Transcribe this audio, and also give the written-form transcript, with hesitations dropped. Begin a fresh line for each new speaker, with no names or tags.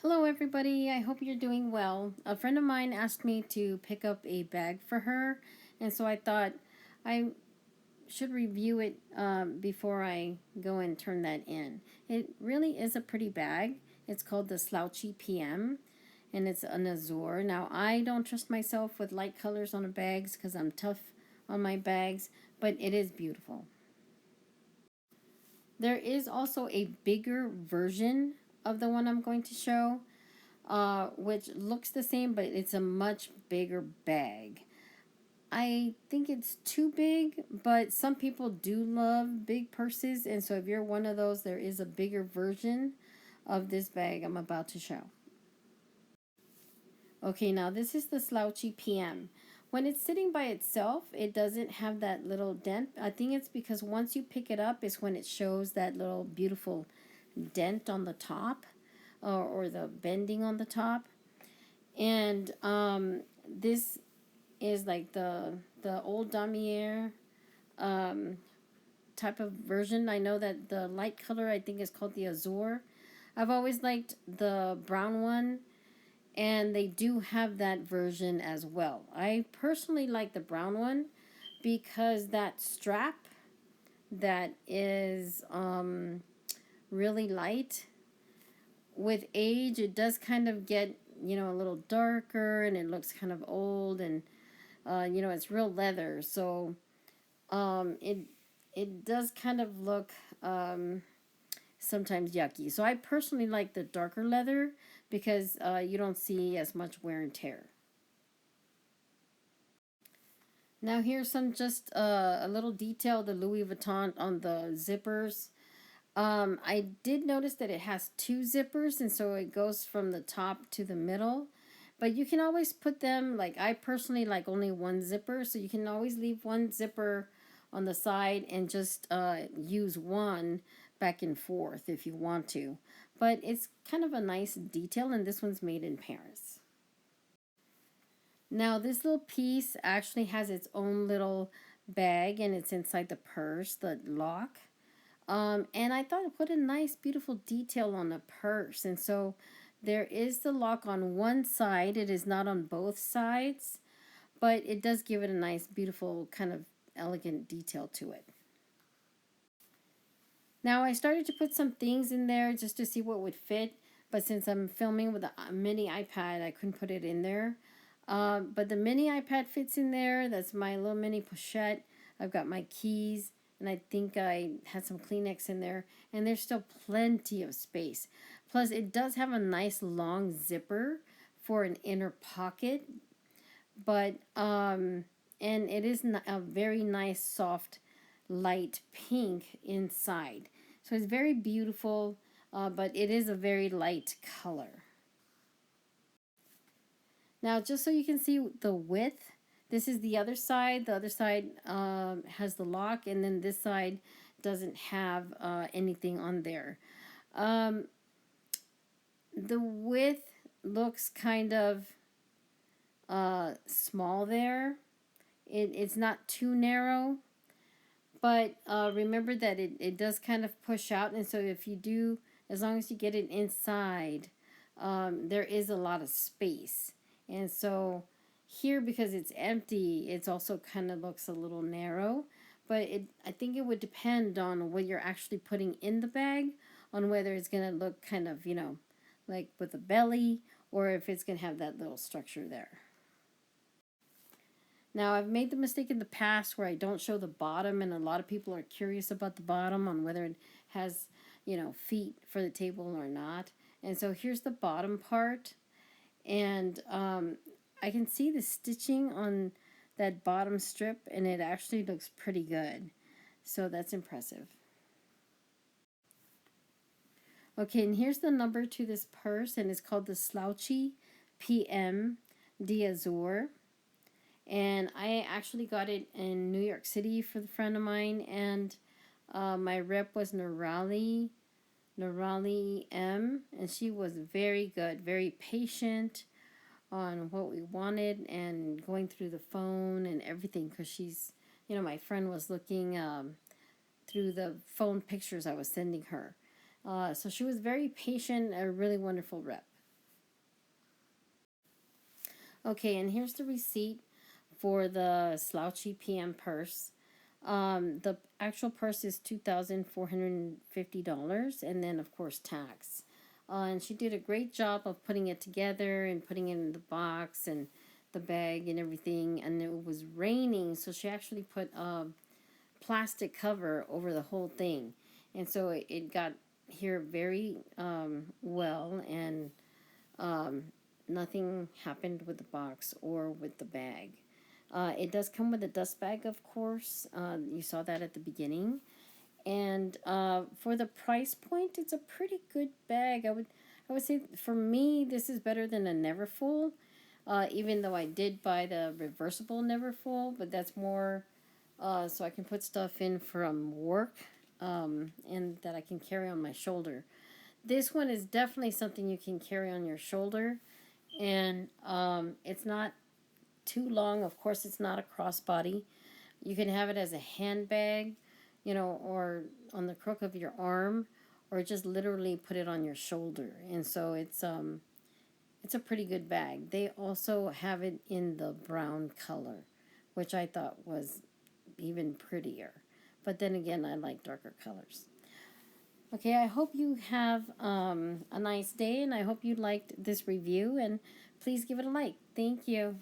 Hello, everybody. I hope you're doing well. A friend of mine asked me to pick up a bag for her, and so I thought I should review it before I go and turn that in. It really is a pretty bag. It's called the Slouchy PM, and it's an azure. Now, I don't trust myself with light colors on the bags because I'm tough on my bags, but it is beautiful. There is also a bigger version of the one I'm going to show, which looks the same, but it's a much bigger bag. I think it's too big, but some people do love big purses, and so if you're one of those, there is a bigger version of this bag I'm about to show. Okay, now this is the Slouchy PM. When it's sitting by itself, it doesn't have that little dent. I think it's because once you pick it up is when it shows that little beautiful dent on the top, or the bending on the top. And this is like the old damier type of version. I know that the light color I think is called the azure. I've always liked the brown one, and they do have that version as well. I personally like the brown one because that strap that is really light, with age it does kind of get a little darker, and it looks kind of old, and it's real leather, so it does kind of look sometimes yucky. So I personally like the darker leather because you don't see as much wear and tear. Now here's some just a little detail, the Louis Vuitton on the zippers. I did notice that it has two zippers, and so it goes from the top to the middle. But you can always put them, like I personally like only one zipper, so you can always leave one zipper on the side and just use one back and forth if you want to. But it's kind of a nice detail, and this one's made in Paris. Now this little piece actually has its own little bag, and it's inside the purse, the lock. And I thought, what a nice, beautiful detail on the purse. And so there is the lock on one side. It is not on both sides, but it does give it a nice, beautiful, kind of elegant detail to it. Now I started to put some things in there just to see what would fit, but since I'm filming with a mini iPad, I couldn't put it in there. But the mini iPad fits in there. That's my little mini pochette. I've got my keys, and I think I had some Kleenex in there, and there's still plenty of space. Plus, it does have a nice long zipper for an inner pocket, but and it is a very nice, soft, light pink inside. So it's very beautiful, but it is a very light color. Now, just so you can see the width, this is the other side. The other side has the lock, and then this side doesn't have anything on there. The width looks kind of small there. It's not too narrow, but remember that it does kind of push out, and so if you do, as long as you get it inside, there is a lot of space. And so here, because it's empty, it's also kind of looks a little narrow, but I think it would depend on what you're actually putting in the bag, on whether it's going to look kind of, like with a belly, or if it's going to have that little structure there. Now, I've made the mistake in the past where I don't show the bottom, and a lot of people are curious about the bottom, on whether it has, feet for the table or not. And so here's the bottom part, and I can see the stitching on that bottom strip, and it actually looks pretty good. So that's impressive. Okay, and here's the number to this purse, and it's called the Slouchy PM d'Azur. And I actually got it in New York City for the friend of mine, and my rep was Nurali M, and she was very good, very patient on what we wanted, and going through the phone and everything, because she's, my friend was looking through the phone pictures I was sending her. So she was very patient, a really wonderful rep. Okay, and here's the receipt for the Slouchy PM purse. The actual purse is $2,450, and then of course tax. And she did a great job of putting it together and putting it in the box and the bag and everything. And it was raining, so she actually put a plastic cover over the whole thing, and so it got here very well, and um, nothing happened with the box or with the bag. It does come with a dust bag, of course. You saw that at the beginning. And for the price point, it's a pretty good bag. I would say for me, this is better than a Neverfull. Even though I did buy the reversible Neverfull, but that's more so I can put stuff in from work, and that I can carry on my shoulder. This one is definitely something you can carry on your shoulder, and it's not too long. Of course, it's not a crossbody. You can have it as a handbag, or on the crook of your arm, or just literally put it on your shoulder. And so it's a pretty good bag. They also have it in the brown color, which I thought was even prettier. But then again, I like darker colors. Okay, I hope you have a nice day, and I hope you liked this review, and please give it a like. Thank you.